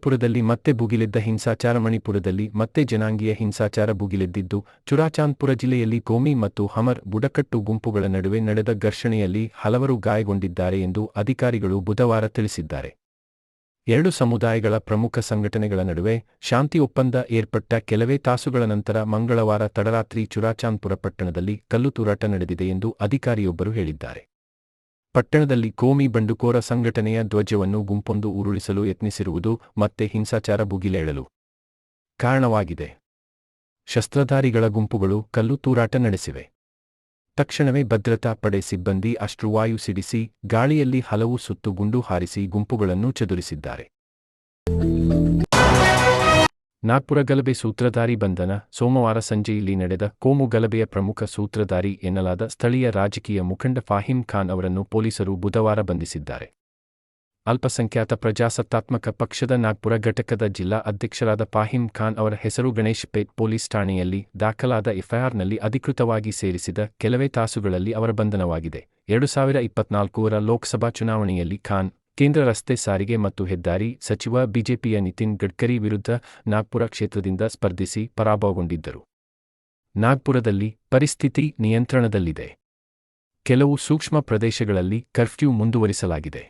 ಮಣಿಪುರದಲ್ಲಿ ಮತ್ತೆ ಭುಗಿಲೆದ್ದ ಹಿಂಸಾಚಾರ. ಮಣಿಪುರದಲ್ಲಿ ಮತ್ತೆ ಜನಾಂಗೀಯ ಹಿಂಸಾಚಾರ ಭುಗಿಲೆದ್ದಿದ್ದು, ಚುರಾಚಾಂದ್ಪುರ ಜಿಲ್ಲೆಯಲ್ಲಿ ಕೋಮಿ ಮತ್ತು ಹಮರ್ ಬುಡಕಟ್ಟು ಗುಂಪುಗಳ ನಡುವೆ ನಡೆದ ಘರ್ಷಣೆಯಲ್ಲಿ ಹಲವರು ಗಾಯಗೊಂಡಿದ್ದಾರೆ ಎಂದು ಅಧಿಕಾರಿಗಳು ಬುಧವಾರ ತಿಳಿಸಿದ್ದಾರೆ. ಎರಡು ಸಮುದಾಯಗಳ ಪ್ರಮುಖ ಸಂಘಟನೆಗಳ ನಡುವೆ ಶಾಂತಿ ಒಪ್ಪಂದ ಏರ್ಪಟ್ಟ ಕೆಲವೇ ತಾಸುಗಳ ನಂತರ ಮಂಗಳವಾರ ತಡರಾತ್ರಿ ಚುರಾಚಾಂದ್ಪುರ ಪಟ್ಟಣದಲ್ಲಿ ಕಲ್ಲು ತೂರಾಟ ನಡೆದಿದೆ ಎಂದು ಅಧಿಕಾರಿಯೊಬ್ಬರು ಹೇಳಿದ್ದಾರೆ. ಪಟ್ಟಣದಲ್ಲಿ ಕೋಮಿ ಬಂಡುಕೋರ ಸಂಘಟನೆಯ ಧ್ವಜವನ್ನು ಗುಂಪೊಂದು ಉರುಳಿಸಲು ಯತ್ನಿಸಿರುವುದು ಮತ್ತೆ ಹಿಂಸಾಚಾರ ಭುಗಿಲೇಳಲು ಕಾರಣವಾಗಿದೆ. ಶಸ್ತ್ರಧಾರಿಗಳ ಗುಂಪುಗಳು ಕಲ್ಲು ತೂರಾಟ ನಡೆಸಿವೆ. ತಕ್ಷಣವೇ ಭದ್ರತಾ ಪಡೆ ಸಿಬ್ಬಂದಿ ಅಶ್ರುವಾಯು ಸಿಡಿಸಿ ಗಾಳಿಯಲ್ಲಿ ಹಲವು ಸುತ್ತು ಗುಂಡು ಹಾರಿಸಿ ಗುಂಪುಗಳನ್ನು ಚದುರಿಸಿದ್ದಾರೆ. ನಾಗ್ಪುರ ಗಲಭೆ ಸೂತ್ರಧಾರಿ ಬಂಧನ. ಸೋಮವಾರ ಸಂಜೆ ಇಲ್ಲಿ ನಡೆದ ಕೋಮು ಗಲಭೆಯ ಪ್ರಮುಖ ಸೂತ್ರಧಾರಿ ಎನ್ನಲಾದ ಸ್ಥಳೀಯ ರಾಜಕೀಯ ಮುಖಂಡ ಫಾಹಿಮ್ ಖಾನ್ ಅವರನ್ನು ಪೊಲೀಸರು ಬುಧವಾರ ಬಂಧಿಸಿದ್ದಾರೆ. ಅಲ್ಪಸಂಖ್ಯಾತ ಪ್ರಜಾಸತ್ತಾತ್ಮಕ ಪಕ್ಷದ ನಾಗ್ಪುರ ಘಟಕದ ಜಿಲ್ಲಾ ಅಧ್ಯಕ್ಷರಾದ ಫಾಹಿಮ್ ಖಾನ್ ಅವರ ಹೆಸರು ಗಣೇಶ್ ಪೇಟ್ ಪೊಲೀಸ್ ಠಾಣೆಯಲ್ಲಿ ದಾಖಲಾದ ಎಫ್ಐಆರ್ನಲ್ಲಿ ಅಧಿಕೃತವಾಗಿ ಸೇರಿಸಿದ ಕೆಲವೇ ತಾಸುಗಳಲ್ಲಿ ಅವರ ಬಂಧನವಾಗಿದೆ. 2024ರ ಲೋಕಸಭಾ ಚುನಾವಣೆಯಲ್ಲಿ ಖಾನ್ ಕೇಂದ್ರ ರಸ್ತೆ ಸಾರಿಗೆ ಮತ್ತು ಹೆದ್ದಾರಿ ಸಚಿವ ಬಿಜೆಪಿಯ ನಿತಿನ್ ಗಡ್ಕರಿ ವಿರುದ್ಧ ನಾಗ್ಪುರ ಕ್ಷೇತ್ರದಿಂದ ಸ್ಪರ್ಧಿಸಿ ಪರಾಭವಗೊಂಡಿದ್ದರು. ನಾಗ್ಪುರದಲ್ಲಿ ಪರಿಸ್ಥಿತಿ ನಿಯಂತ್ರಣದಲ್ಲಿದೆ. ಕೆಲವು ಸೂಕ್ಷ್ಮ ಪ್ರದೇಶಗಳಲ್ಲಿ ಕರ್ಫ್ಯೂ ಮುಂದುವರಿಸಲಾಗಿದೆ.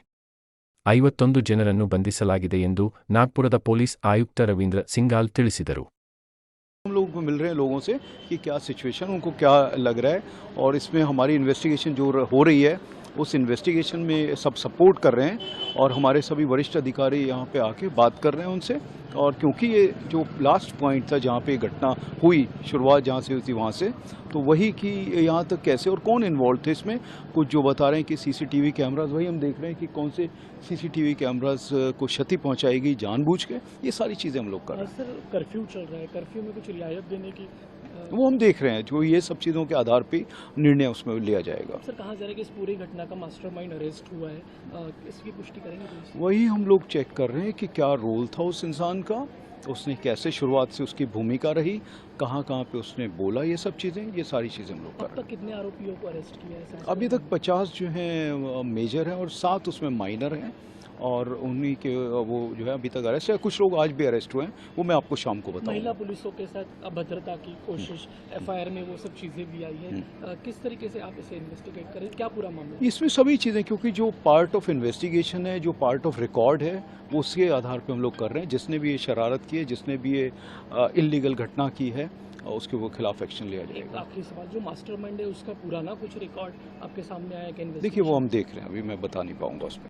51 ಜನರನ್ನು ಬಂಧಿಸಲಾಗಿದೆ ಎಂದು ನಾಗ್ಪುರದ ಪೊಲೀಸ್ ಆಯುಕ್ತ ರವೀಂದ್ರ ಸಿಂಘಾಲ್ ತಿಳಿಸಿದರು. हम लोग मिल रहे हैं लोगों से कि क्या सिचुएशन उनको क्या लग रहा है और इसमें हमारी इन्वेस्टिगेशन जो हो रही है उस इन्वेस्टिगेशन में सब सपोर्ट कर रहे हैं और हमारे सभी वरिष्ठ अधिकारी यहाँ पे आके बात कर रहे हैं उनसे। और क्योंकि ये जो लास्ट पॉइंट था जहाँ पे घटना हुई, शुरुआत जहाँ से हुई थी वहाँ से, तो वही कि यहाँ तक कैसे और कौन इन्वॉल्व थे इसमें, कुछ जो बता रहे हैं कि सीसीटीवी कैमराज, वही हम देख रहे हैं कि कौन से सीसीटीवी कैमराज को क्षति पहुँचाएगी जानबूझ के, ये सारी चीज़ें हम लोग कर रहे हैं। सर कर्फ्यू चल रहा है, कर्फ्यू में कुछ रियायत देने की वो हम देख रहे हैं, जो ये सब चीज़ों के आधार पे निर्णय उसमें लिया जाएगा। सर कहा जा रहा है कि इस पूरी घटना का मास्टरमाइंड अरेस्ट हुआ है, इसकी पुष्टि करेंगे पुलिस? वही हम लोग चेक कर रहे हैं कि क्या रोल था उस इंसान का, उसने कैसे शुरुआत से उसकी भूमिका रही, कहाँ कहाँ पे उसने बोला, ये सब चीज़ें, ये सारी चीज़ें हम लोग कर रहे हैं। अब तक कितने आरोपियों को अरेस्ट किया है सर? अभी तक 50 जो हैं मेजर हैं और 7 उसमें माइनर हैं और उन्हीं के वो जो है अभी तक अरेस्ट है। कुछ लोग आज भी अरेस्ट हुए हैं, वो मैं आपको शाम को बताऊंगा। महिला पुलिसों के साथ अभद्रता की कोशिश, एफआईआर में वो सब चीज़ें भी आई हैं, किस तरीके से आप इसे इन्वेस्टिगेट करें, क्या पूरा मामला? इसमें सभी चीज़ें, क्योंकि जो पार्ट ऑफ इन्वेस्टिगेशन है, जो पार्ट ऑफ रिकॉर्ड है, वो उसके आधार पर हम लोग कर रहे हैं। जिसने भी ये शरारत की है, जिसने भी ये इलीगल घटना की है, उसके वो खिलाफ एक्शन लिया जाएगा। आखिरी सवाल, जो मास्टरमाइंड है उसका पूरा ना कुछ रिकॉर्ड आपके सामने आया क्या? देखिए वो हम देख रहे हैं, अभी मैं बता नहीं पाऊंगा उसमें।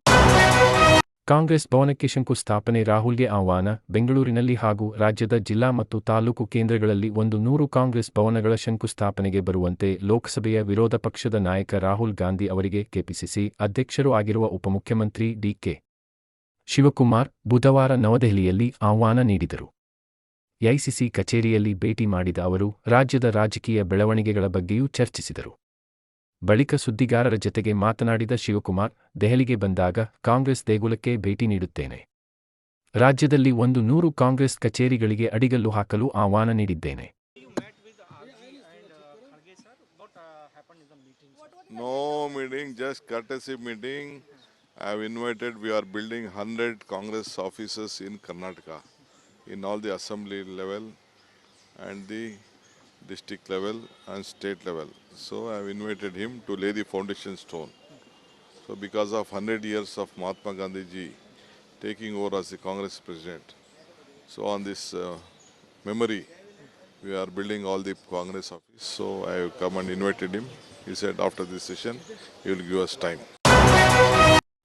ಕಾಂಗ್ರೆಸ್ ಭವನಕ್ಕೆ ಶಂಕುಸ್ಥಾಪನೆ. ರಾಹುಲ್ಗೆ ಆಹ್ವಾನ. ಬೆಂಗಳೂರಿನಲ್ಲಿ ಹಾಗೂ ರಾಜ್ಯದ ಜಿಲ್ಲಾ ಮತ್ತು ತಾಲೂಕು ಕೇಂದ್ರಗಳಲ್ಲಿ 100 ಕಾಂಗ್ರೆಸ್ ಭವನಗಳ ಶಂಕುಸ್ಥಾಪನೆಗೆ ಬರುವಂತೆ ಲೋಕಸಭೆಯ ವಿರೋಧ ಪಕ್ಷದ ನಾಯಕ ರಾಹುಲ್ ಗಾಂಧಿ ಅವರಿಗೆ ಕೆಪಿಸಿಸಿ ಅಧ್ಯಕ್ಷರೂ ಆಗಿರುವ ಉಪಮುಖ್ಯಮಂತ್ರಿ ಡಿ.ಕೆ. ಶಿವಕುಮಾರ್ ಬುಧವಾರ ನವದೆಹಲಿಯಲ್ಲಿ ಆಹ್ವಾನ ನೀಡಿದರು. ಎಐಸಿಸಿ ಕಚೇರಿಯಲ್ಲಿ ಭೇಟಿ ಮಾಡಿದ ಅವರು ರಾಜ್ಯದ ರಾಜಕೀಯ ಬೆಳವಣಿಗೆಗಳ ಬಗ್ಗೆಯೂ ಚರ್ಚಿಸಿದರು. ಬಳಿಕ ಸುದ್ದಿಗಾರರ ಜತೆಗೆ ಮಾತನಾಡಿದ ಶಿವಕುಮಾರ್, ದೆಹಲಿಗೆ ಬಂದಾಗ ಕಾಂಗ್ರೆಸ್ ದೇಗುಲಕ್ಕೆ ಭೇಟಿ ನೀಡುತ್ತೇನೆ. ರಾಜ್ಯದಲ್ಲಿ 100 ಕಾಂಗ್ರೆಸ್ ಕಚೇರಿಗಳಿಗೆ ಅಡಿಗಲ್ಲು ಹಾಕಲು ಆಹ್ವಾನ ನೀಡಿದ್ದೇನೆ. No meeting, just courtesy meeting. I have invited, we are building 100 Congress offices in Karnataka, in all the assembly level and the district level and state level. So I have invited him to lay the foundation stone. So because of 100 years of Mahatma Gandhi ji taking over as the Congress president, so on this memory, we are building all the Congress office. So I have come and invited him. He said after this session, he will give us time.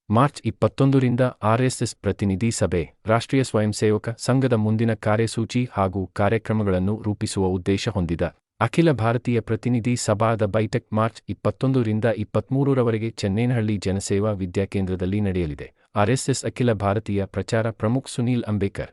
March 21ರಿಂದ RSS ಪ್ರತಿನಿಧಿ ಸಭೆ, ರಾಷ್ಟ್ರೀಯ ಸ್ವಯಂ ಸೇವಕ ಸಂಘದ ಮುಂದಿನ ಕಾರ್ಯಸೂಚಿ ಹಾಗೂ ಕಾರ್ಯಕ್ರಮಗಳನ್ನು ರೂಪಿಸುವ ಉದ್ದೇಶ ಹೊಂದಿದ ಅಖಿಲ ಭಾರತೀಯ ಪ್ರತಿನಿಧಿ ಸಭಾದ ಬೈಠಕ್ ಮಾರ್ಚ್ 21ರಿಂದ 23ರವರೆಗೆ ಚೆನ್ನೇನಹಳ್ಳಿ ಜನಸೇವಾ ವಿದ್ಯಾಕೇಂದ್ರದಲ್ಲಿ ನಡೆಯಲಿದೆ. ಆರ್ಎಸ್ಎಸ್ ಅಖಿಲ ಭಾರತೀಯ ಪ್ರಚಾರ ಪ್ರಮುಖ್ ಸುನೀಲ್ ಅಂಬೇಕರ್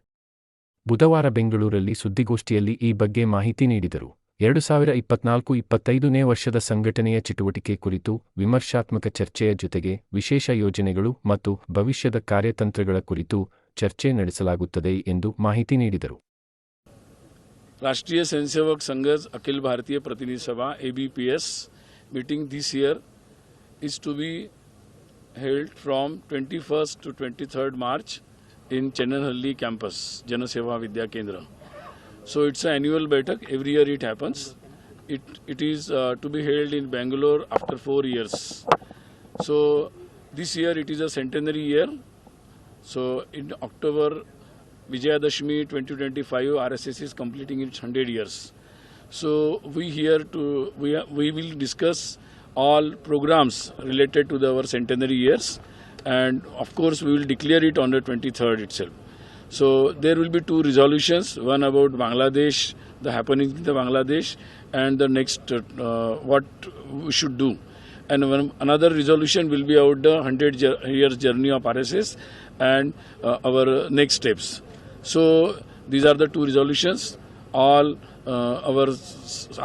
ಬುಧವಾರ ಬೆಂಗಳೂರಲ್ಲಿ ಸುದ್ದಿಗೋಷ್ಠಿಯಲ್ಲಿ ಈ ಬಗ್ಗೆ ಮಾಹಿತಿ ನೀಡಿದರು. 2024-25ನೇ ವರ್ಷದ ಸಂಘಟನೆಯ ಚಟುವಟಿಕೆ ಕುರಿತು ವಿಮರ್ಶಾತ್ಮಕ ಚರ್ಚೆಯ ಜೊತೆಗೆ ವಿಶೇಷ ಯೋಜನೆಗಳು ಮತ್ತು ಭವಿಷ್ಯದ ಕಾರ್ಯತಂತ್ರಗಳ ಕುರಿತು ಚರ್ಚೆ ನಡೆಸಲಾಗುತ್ತದೆ ಎಂದು ಮಾಹಿತಿ ನೀಡಿದರು. राष्ट्रीय स्वयंसेवक संघ अखिल भारतीय प्रतिनिधि सभा ABPS meeting this year is to be held from 21st to 23rd March in Chennanhalli campus, Janaseva Vidya Kendra. So it's an annual Baitak. Every year it happens. It is to be held in Bangalore after 4 years. So this year it is a centenary year. So in October, Vijayadashmi 2025, RSS is completing its 100 years. So we will discuss all programs related to our centenary years, and of course we will declare it on the 23rd itself. So there will be 2 resolutions, one about Bangladesh, the happenings in the Bangladesh, and the next what we should do. And another resolution will be about the 100 years journey of RSS and our next steps. So these are the 2 resolutions. All our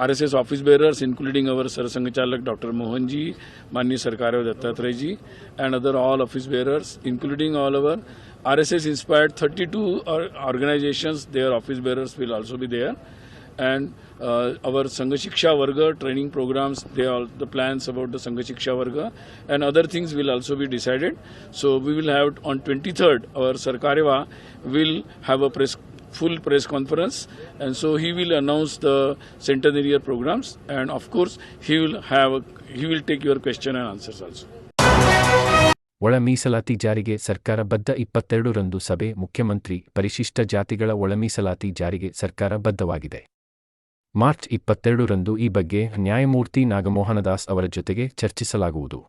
RSS office bearers, including our Sarasangachalak Dr. Mohanji, Mani Sarkarev Dattatreji, and other all office bearers, including all our RSS inspired 32 organizations, their office bearers will also be there. And our Sangha Shiksha Varga training programs, the plans about the Sangha Shiksha Varga and other things will also be decided. So we will have on 23rd, our Sarkareva will have a full press conference, and so he will announce the centenary year programs, and of course he will take your question and answers also. ಒಳ ಮೀಸಲಾತಿ ಜಾರಿಗೆ ಸರ್ಕಾರ ಬದ್ಧ 22ರಂದು ಸಭೆ ಮುಖ್ಯಮಂತ್ರಿ ಪರಿಶಿಷ್ಟ ಜಾತಿಗಳ ಒಳ ಮೀಸಲಾತಿ ಜಾರಿಗೆ ಸರ್ಕಾರ ಬದ್ಧವಾಗಿದೆ. ಮಾರ್ಚ್ 22ರಂದು ಈ ಬಗ್ಗೆ ನ್ಯಾಯಮೂರ್ತಿ ನಾಗಮೋಹನದಾಸ್ ಅವರ ಜೊತೆಗೆ ಚರ್ಚಿಸಲಾಗುವುದು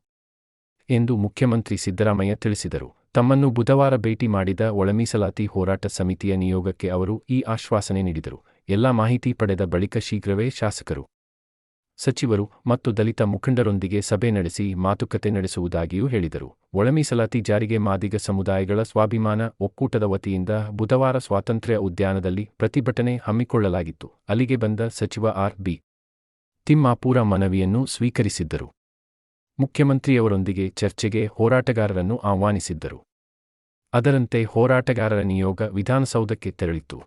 ಎಂದು ಮುಖ್ಯಮಂತ್ರಿ ಸಿದ್ದರಾಮಯ್ಯ ತಿಳಿಸಿದರು. ತಮ್ಮನ್ನು ಬುಧವಾರ ಭೇಟಿ ಮಾಡಿದ ಒಳಮೀಸಲಾತಿ ಹೋರಾಟ ಸಮಿತಿಯ ನಿಯೋಗಕ್ಕೆ ಅವರು ಈ ಆಶ್ವಾಸನೆ ನೀಡಿದರು. ಎಲ್ಲ ಮಾಹಿತಿ ಪಡೆದ ಬಳಿಕ ಶೀಘ್ರವೇ ಶಾಸಕರು, ಸಚಿವರು ಮತ್ತು ದಲಿತ ಮುಖಂಡರೊಂದಿಗೆ ಸಭೆ ನಡೆಸಿ ಮಾತುಕತೆ ನಡೆಸುವುದಾಗಿಯೂ ಹೇಳಿದರು. ಒಳಮೀಸಲಾತಿ ಜಾರಿಗೆ ಮಾದಿಗ ಸಮುದಾಯಗಳ ಸ್ವಾಭಿಮಾನ ಒಕ್ಕೂಟದ ವತಿಯಿಂದ ಬುಧವಾರ ಸ್ವಾತಂತ್ರ್ಯ ಉದ್ಯಾನದಲ್ಲಿ ಪ್ರತಿಭಟನೆ ಹಮ್ಮಿಕೊಳ್ಳಲಾಗಿತ್ತು. ಅಲ್ಲಿಗೆ ಬಂದ ಸಚಿವ ಆರ್.ಬಿ. ತಿಮ್ಮಾಪೂರ ಮನವಿಯನ್ನು ಸ್ವೀಕರಿಸಿದ್ದರು. ಮುಖ್ಯಮಂತ್ರಿಯವರೊಂದಿಗೆ ಚರ್ಚೆಗೆ ಹೋರಾಟಗಾರರನ್ನು ಆಹ್ವಾನಿಸಿದ್ದರು. ಅದರಂತೆ ಹೋರಾಟಗಾರರ ನಿಯೋಗ ವಿಧಾನಸೌಧಕ್ಕೆ ತೆರಳಿತು.